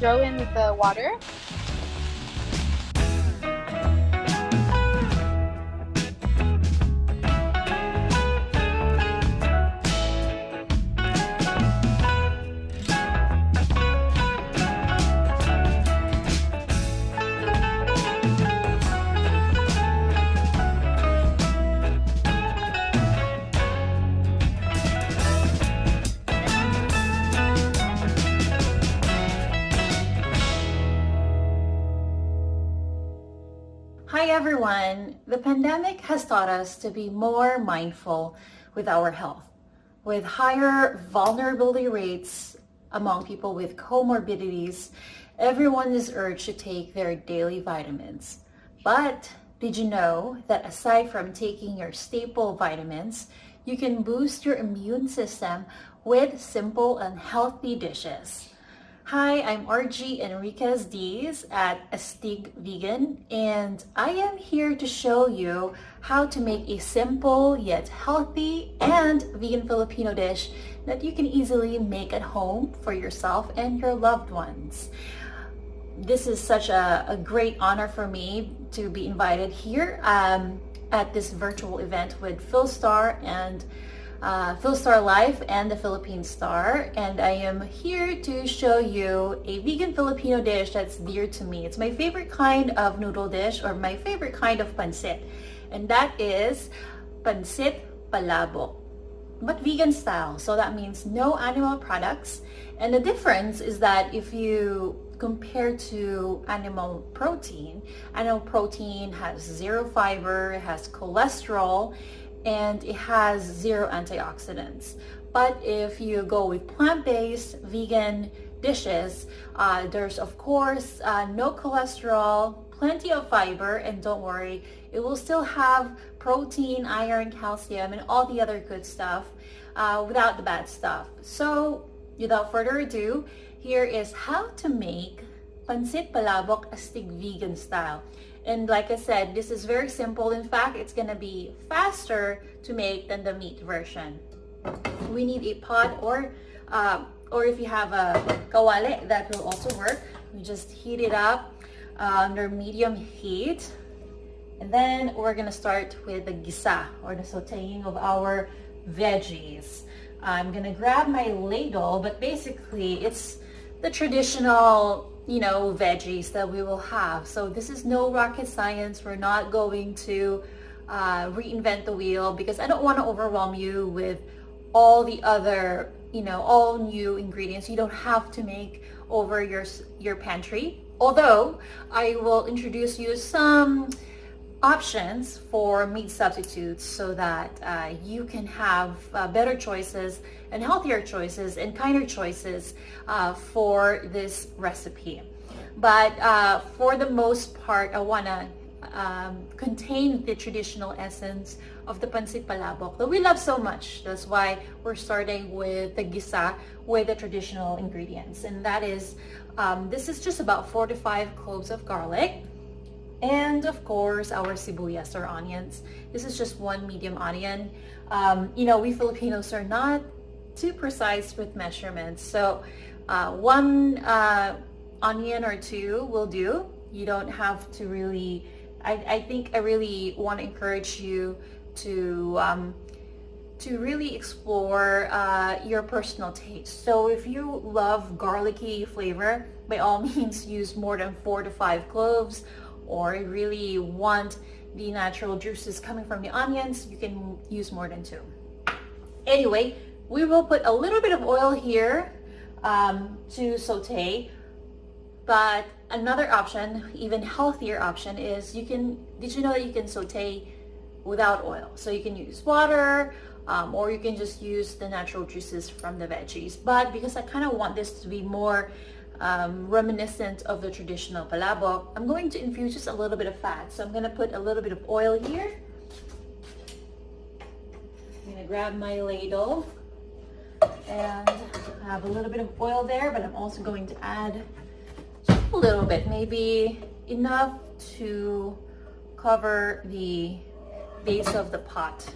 throw in the water. Hi everyone! The pandemic has taught us to be more mindful with our health. With higher vulnerability rates among people with comorbidities, everyone is urged to take their daily vitamins. But did you know that aside from taking your staple vitamins, you can boost your immune system with simple and healthy dishes? Hi, I'm RG Enriquez-Diez at Astig Vegan, and I am here to show you how to make a simple yet healthy and vegan Filipino dish that you can easily make at home for yourself and your loved ones. This is such a great honor for me to be invited here at this virtual event with PhilSTAR and PhilSTAR Life and the Philippine Star, and I am here to show you a vegan Filipino dish that's dear to me. It's my favorite kind of noodle dish, or my favorite kind of pancit, and that is pancit palabok, but vegan style. So that means no animal products, and the difference is that if you compare to animal protein has zero fiber, it has cholesterol, and it has zero antioxidants. But if you go with plant-based vegan dishes, there's of course no cholesterol, plenty of fiber, and don't worry, it will still have protein, iron, calcium, and all the other good stuff without the bad stuff. So without further ado, here is how to make pancit palabok Astig vegan style. And like I said, this is very simple. In fact, it's gonna be faster to make than the meat version. We need a pot, or if you have a kawali, that will also work. We just heat it up under medium heat. And then we're gonna start with the gisa, or the sauteing of our veggies. I'm gonna grab my ladle, but basically it's the traditional veggies that we will have. So this is no rocket science. We're not going to reinvent the wheel, because I don't want to overwhelm you with all the other, all new ingredients. You don't have to make over your pantry. Although I will introduce you some options for meat substitutes so that you can have better choices and healthier choices and kinder choices for this recipe. But for the most part, I want to contain the traditional essence of the pancit palabok that we love so much. That's why we're starting with the gisa with the traditional ingredients, and that is this is just about 4 to 5 cloves of garlic, and of course our sibuyas or onions. This is just 1 medium onion. We Filipinos are not too precise with measurements, so 1 onion or 2 will do. You don't have to really, I think I really want to encourage you to really explore your personal taste. So if you love garlicky flavor, by all means use more than 4 to 5 cloves, or you really want the natural juices coming from the onions, you can use more than 2. Anyway, we will put a little bit of oil here to saute. But another option, even healthier option, is did you know that you can saute without oil? So you can use water, or you can just use the natural juices from the veggies. But because I kind of want this to be more reminiscent of the traditional palabok, I'm going to infuse just a little bit of fat. So I'm going to put a little bit of oil here. I'm going to grab my ladle, and I have a little bit of oil there, but I'm also going to add just a little bit, maybe enough to cover the base of the pot.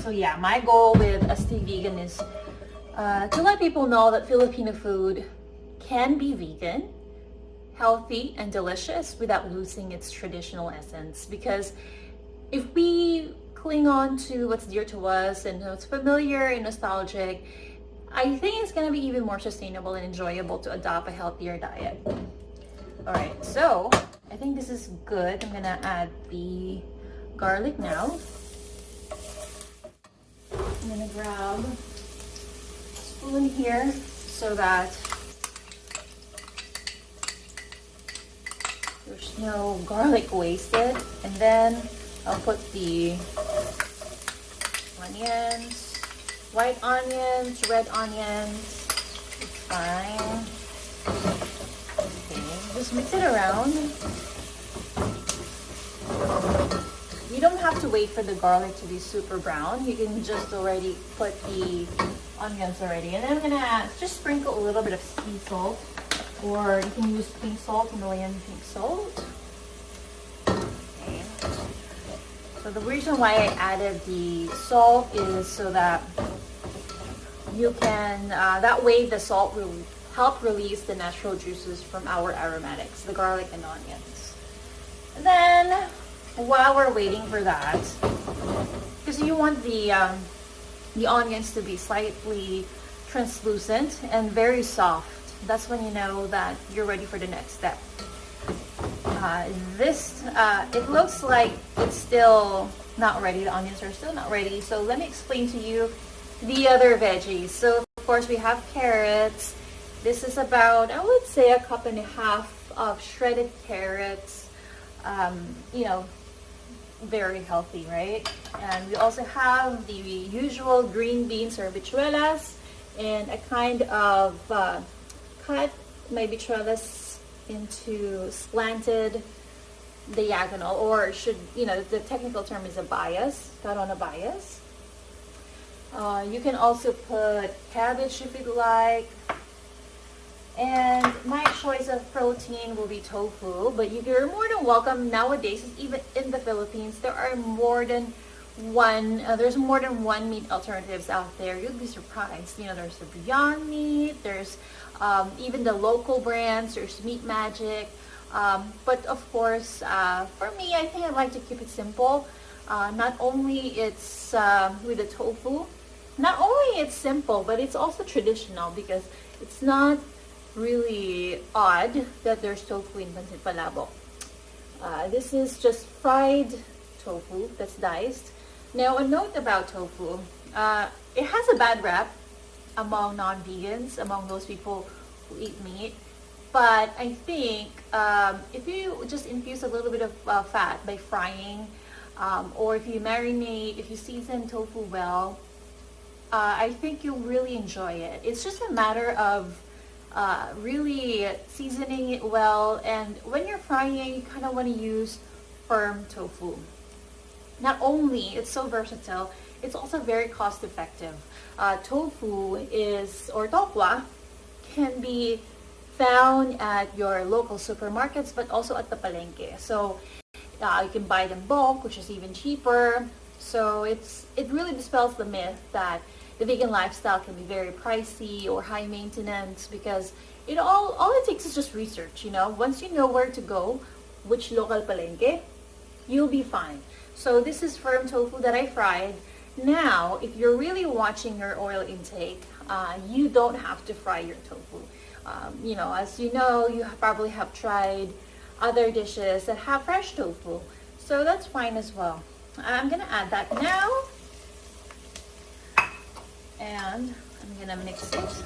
So yeah, my goal with Astig Vegan is to let people know that Filipino food can be vegan, healthy, and delicious without losing its traditional essence. Because if we cling on to what's dear to us and what's familiar and nostalgic, I think it's going to be even more sustainable and enjoyable to adopt a healthier diet. All right, so I think this is good. I'm going to add the garlic now. I'm going to grab a spoon here so that there's no garlic wasted. And then I'll put the onions, white onions, red onions. It's fine. Okay, just mix it around. You don't have to wait for the garlic to be super brown. You can just already put the onions already. And then I'm gonna just sprinkle a little bit of sea salt, or you can use pink salt, Himalayan pink salt. Okay. So the reason why I added the salt is so that you can, that way the salt will help release the natural juices from our aromatics, the garlic and onions. And then, while we're waiting for that, because you want the onions to be slightly translucent and very soft, that's when you know that you're ready for the next step. It looks like it's still not ready. The onions are still not ready. So let me explain to you the other veggies. So of course we have carrots. This is about, I would say, 1.5 cups of shredded carrots. You know, very healthy, right? And we also have the usual green beans or habichuelas, and a kind of cut my habichuelas into slanted diagonal, or should, you know, the technical term is a bias, cut on a bias. You can also put cabbage if you'd like. And my choice of protein will be tofu, but you're more than welcome. Nowadays, even in the Philippines, there are more than one, there's more than one meat alternatives out there. You'll be surprised. You know, there's the Beyond Meat, there's even the local brands, there's Meat Magic. But of course, for me, I think I like to keep it simple. Not only it's with the tofu, not only it's simple, but it's also traditional, because it's not really odd that there's tofu in pancit palabok. This is just fried tofu that's diced. Now, a note about tofu. It has a bad rap among non-vegans, among those people who eat meat. But I think if you just infuse a little bit of fat by frying, or if you marinate, if you season tofu well, I think you'll really enjoy it. It's just a matter of really seasoning it well, and when you're frying, you kind of want to use firm tofu. Not only it's so versatile, it's also very cost effective. Tofu is, or tokwa, can be found at your local supermarkets, but also at the palengke. So you can buy them bulk, which is even cheaper. So it really dispels the myth that the vegan lifestyle can be very pricey or high maintenance, because all it takes is just research. You know, once you know where to go, which local palengke, you'll be fine. So this is firm tofu that I fried. Now, if you're really watching your oil intake, you don't have to fry your tofu. You know, as you know, you probably have tried other dishes that have fresh tofu, so that's fine as well. I'm gonna add that now, and I'm gonna mix it.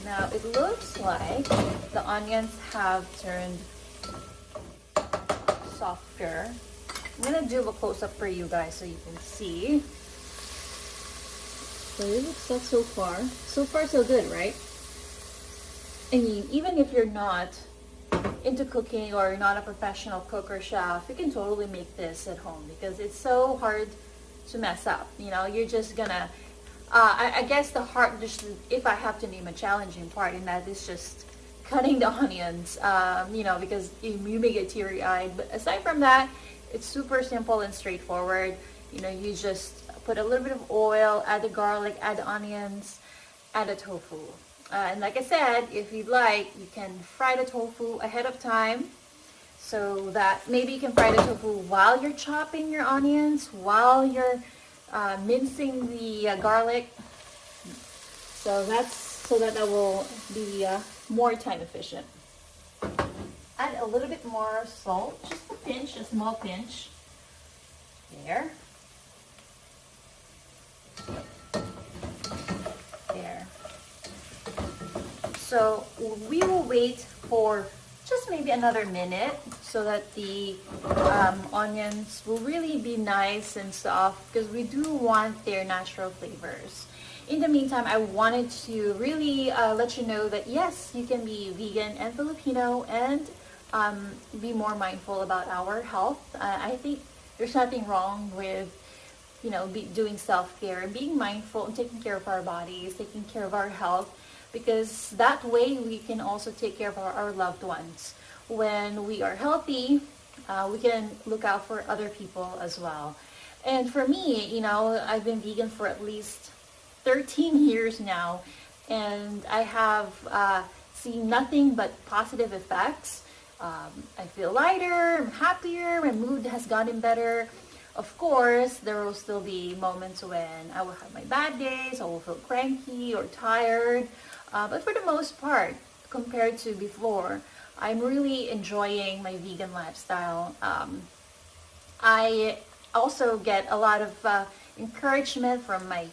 Now it looks like the onions have turned softer. I'm gonna do a close-up for you guys so you can see. So it looks like so far. So far so good, right? I mean, even if you're not into cooking or you're not a professional cook or chef, you can totally make this at home, because it's so hard to mess up. You know, you're just gonna, I guess the hard, just if I have to name a challenging part in that, is just cutting the onions, you know, because you may get teary-eyed. But aside from that, it's super simple and straightforward. You know, you just put a little bit of oil, add the garlic, add the onions, add the tofu. And like I said, if you'd like, you can fry the tofu ahead of time, so that maybe you can fry the tofu while you're chopping your onions, while you're mincing the garlic. So that will be more time efficient. Add a little bit more salt, just a pinch, a small pinch. There. There. So we will wait for just maybe another minute so that the onions will really be nice and soft, because we do want their natural flavors. In the meantime, I wanted to really let you know that yes, you can be vegan and Filipino and be more mindful about our health. I think there's nothing wrong with, you know, doing self-care and being mindful and taking care of our bodies, taking care of our health, because that way we can also take care of our loved ones. When we are healthy, we can look out for other people as well. And for me, you know, I've been vegan for at least 13 years now, and I have seen nothing but positive effects. I feel lighter, I'm happier, my mood has gotten better. Of course, there will still be moments when I will have my bad days, I will feel cranky or tired. But for the most part, compared to before, I'm really enjoying my vegan lifestyle. I also get a lot of encouragement from my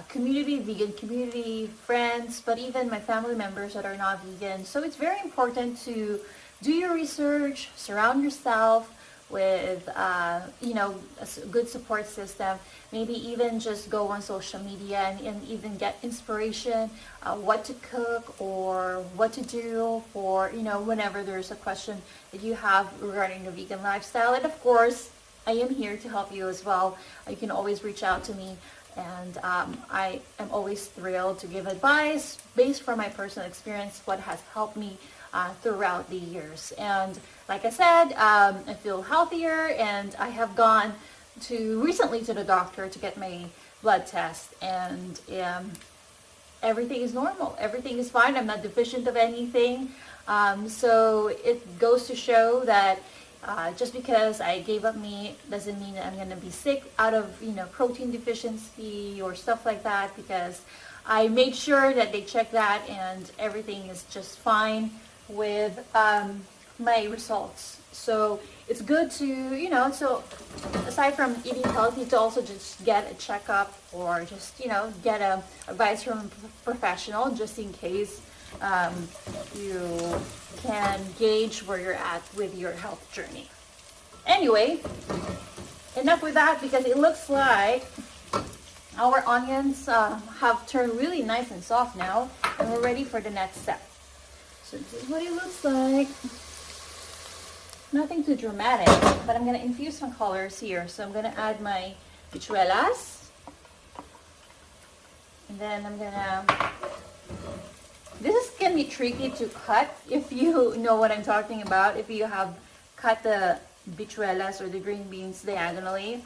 community, vegan community, friends, but even my family members that are not vegan. So it's very important to do your research, surround yourself with you know, a good support system. Maybe even just go on social media and even get inspiration, what to cook or what to do for, you know, whenever there's a question that you have regarding the vegan lifestyle. And of course, I am here to help you as well. You can always reach out to me, and I am always thrilled to give advice based from my personal experience, what has helped me throughout the years. And like I said, I feel healthier, and I have gone recently to the doctor to get my blood test, and everything is normal. Everything is fine. I'm not deficient of anything. So it goes to show that just because I gave up meat doesn't mean that I'm going to be sick out of, you know, protein deficiency or stuff like that, because I made sure that they checked that and everything is just fine with my results. So it's good to, you know, so aside from eating healthy, to also just get a checkup or just, you know, get advice from a professional just in case you can gauge where you're at with your health journey. Anyway, enough with that, because it looks like our onions have turned really nice and soft now, and we're ready for the next step. So this is what it looks like. Nothing too dramatic, but I'm going to infuse some colors here. So I'm going to add my bichuelas, and then I'm going to, this can be tricky to cut if you know what I'm talking about. If you have cut the bichuelas or the green beans diagonally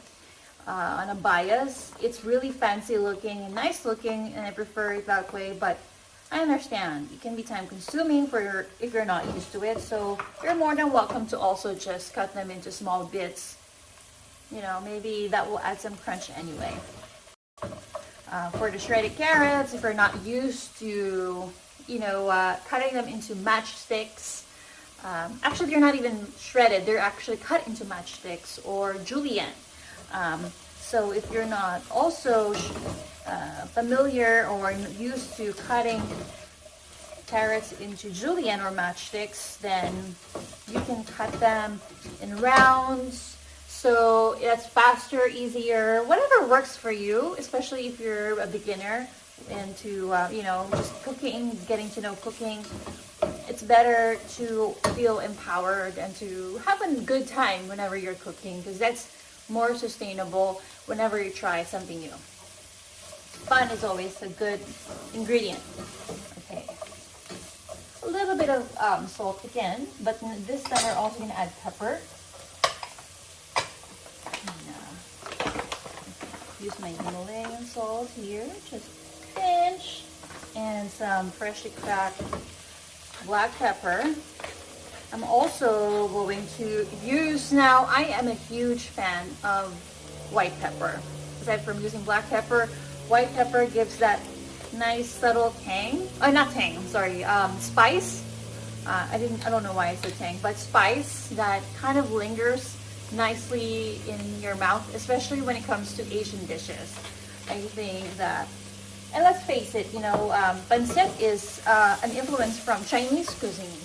on a bias, it's really fancy looking and nice looking, and I prefer it that way. But I understand it can be time consuming if you're not used to it. So you're more than welcome to also just cut them into small bits. You know, maybe that will add some crunch anyway. For the shredded carrots, if you're not used to, you know, cutting them into matchsticks, actually they're not even shredded, they're actually cut into matchsticks or julienne. So if you're not also familiar or used to cutting carrots into julienne or matchsticks, then you can cut them in rounds. So that's faster, easier, whatever works for you, especially if you're a beginner into, you know, just cooking, getting to know cooking. It's better to feel empowered and to have a good time whenever you're cooking, because that's more sustainable whenever you try something new. Fun is always a good ingredient. Okay. A little bit of salt again, but this time we're also going to add pepper. use my Himalayan salt here, just a pinch, and some freshly cracked black pepper. I'm also going to use, now I am a huge fan of white pepper. Aside from using black pepper, white pepper gives that nice subtle tang. Oh, not tang, sorry, spice. I don't know why I said tang, but spice that kind of lingers nicely in your mouth, especially when it comes to Asian dishes. I think that, and let's face it, you know, pancit is an influence from Chinese cuisine.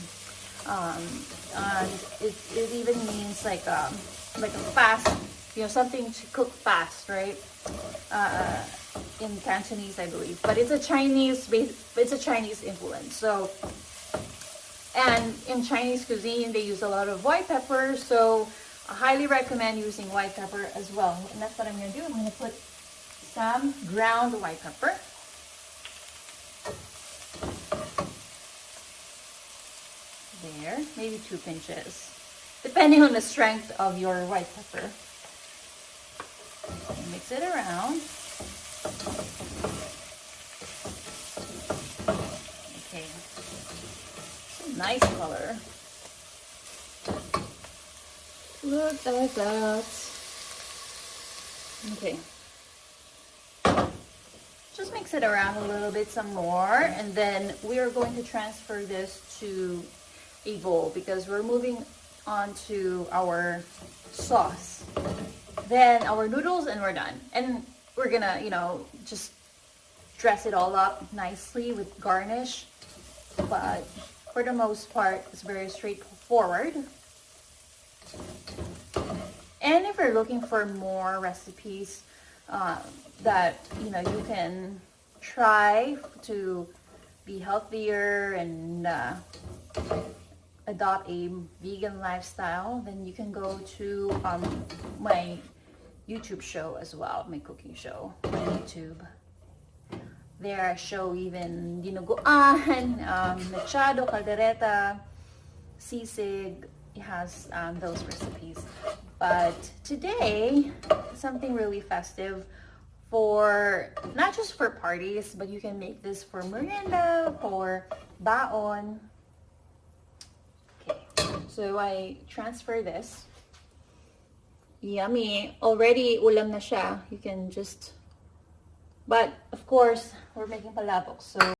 And it even means like a fast, you know, something to cook fast, right? In Cantonese, I believe, but it's a Chinese influence. So, and in Chinese cuisine, they use a lot of white pepper. So, I highly recommend using white pepper as well. And that's what I'm going to do. I'm going to put some ground white pepper. There, maybe 2 pinches, depending on the strength of your white pepper. Mix it around. Okay, nice color. Look at that. Okay, just mix it around a little bit some more, and then we are going to transfer this to a bowl because we're moving on to our sauce, then our noodles, and we're done. And we're gonna, you know, just dress it all up nicely with garnish, but for the most part it's very straightforward. And if you're looking for more recipes that, you know, you can try to be healthier and adopt a vegan lifestyle, then you can go to my YouTube show as well, my cooking show on YouTube. There I show even dinuguan, mechado, caldereta, sisig. It has those recipes. But today, something really festive for, not just for parties, but you can make this for merienda, for baon. Okay, so I transfer this. Yummy. Already ulam na siya. You can just, but of course, we're making palabok, so